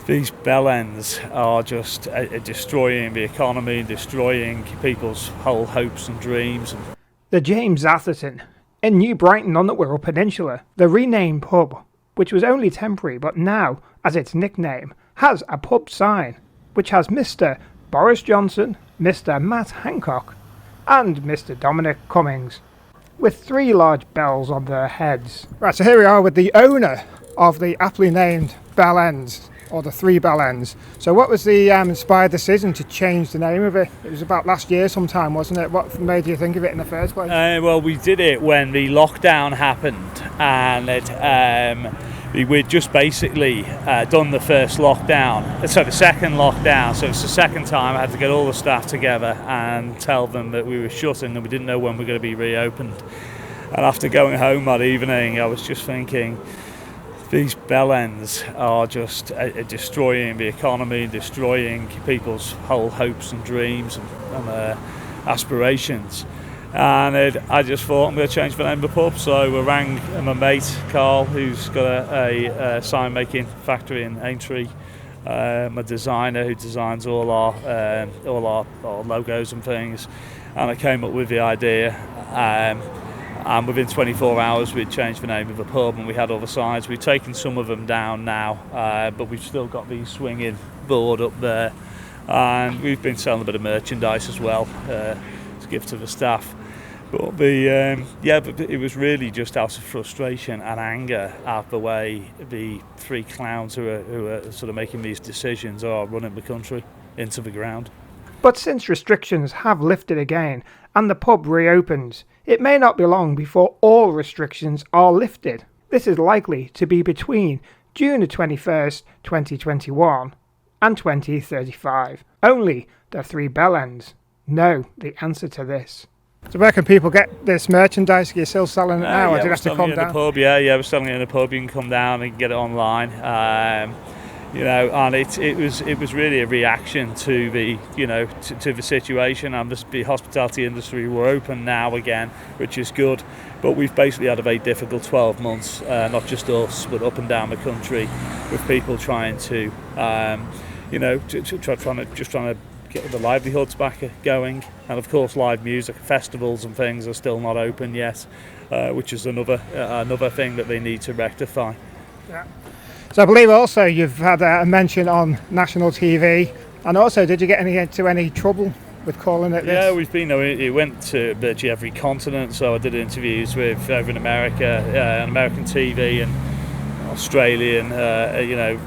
These BellEnds are just destroying the economy, destroying people's whole hopes and dreams. The James Atherton. In New Brighton on the Wirral Peninsula, the renamed pub, which was only temporary but now, as its nickname, has a pub sign, which has Mr. Boris Johnson, Mr. Matt Hancock, and Mr. Dominic Cummings, with 3 large bells on their heads. Right, so here we are with the owner of the aptly named BellEnds, or the 3 BellEnds. So what was the inspired decision to change the name of it? It was about last year sometime, wasn't it? What made you think of it in the first place? Well, we did it when the lockdown happened, and we'd just basically done the first lockdown, so the second lockdown, so it's the second time I had to get all the staff together and tell them that we were shutting and we didn't know when we were going to be reopened. And after going home that evening, I was just thinking, these BellEnds are just destroying the economy, destroying people's whole hopes and dreams and aspirations. And I just thought, I'm going to change the name of the pub. So we rang my mate Carl, who's got a sign making factory in Aintree, my designer who designs all our logos and things, and I came up with the idea. And within 24 hours we'd changed the name of the pub, and we had all the signs. We've taken some of them down now, but we've still got the swinging board up there, and we've been selling a bit of merchandise as well to give to the staff. But but it was really just out of frustration and anger at the way the 3 clowns who are sort of making these decisions are running the country into the ground. But since restrictions have lifted again and the pub reopens, it may not be long before all restrictions are lifted. This is likely to be between June the 21st, 2021 and 2035. Only the 3 BellEnds know the answer to this. So where can people get this merchandise? You're still selling it now, or do you have to come down? Pub, we're selling it in the pub. You can come down and get it online. And it was really a reaction to the to the situation, and the hospitality industry were open now again, which is good. But we've basically had a very difficult 12 months, not just us, but up and down the country, with people trying to trying to get the livelihoods back going, and of course live music festivals and things are still not open yet, which is another thing that they need to rectify. Yeah. So I believe also you've had a mention on national TV, and also did you get into any trouble with calling it this? Yeah, we've been. It went to virtually every continent. So I did interviews with over in America, on American TV and Australian,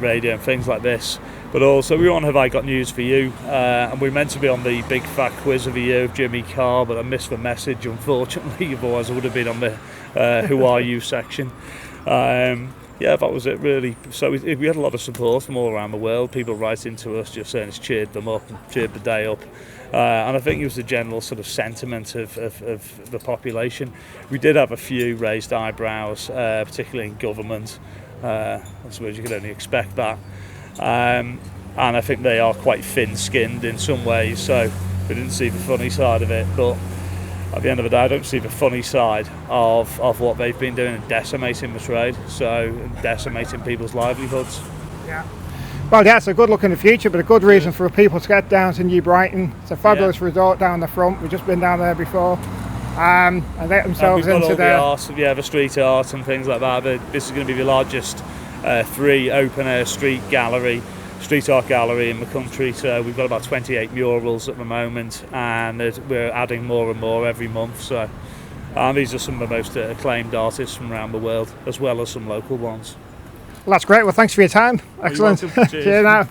radio and things like this. But also we were on Have I Got News For You, and we were meant to be on the Big Fat Quiz of the Year of Jimmy Carr, but I missed the message unfortunately. Otherwise I would have been on the Who Are You section. That was it really. So we had a lot of support from all around the world, people writing to us just saying it's cheered them up and cheered the day up. And I think it was the general sort of sentiment of the population. We did have a few raised eyebrows, particularly in government. I suppose you could only expect that. And I think they are quite thin-skinned in some ways, so we didn't see the funny side of it. But at the end of the day, I don't see the funny side of what they've been doing and decimating the trade, so decimating people's livelihoods. Yeah. Well, yeah, it's a good look in the future, but a good reason for people to get down to New Brighton. It's a fabulous resort down the front. We've just been down there before. And get themselves into the street art and things like that. But this is going to be the largest 3 open-air street art gallery in the country. So we've got about 28 murals at the moment, and we're adding more and more every month. So these are some of the most acclaimed artists from around the world, as well as some local ones. Well, that's great. Well, thanks for your time. Excellent. Cheers. Cheers now.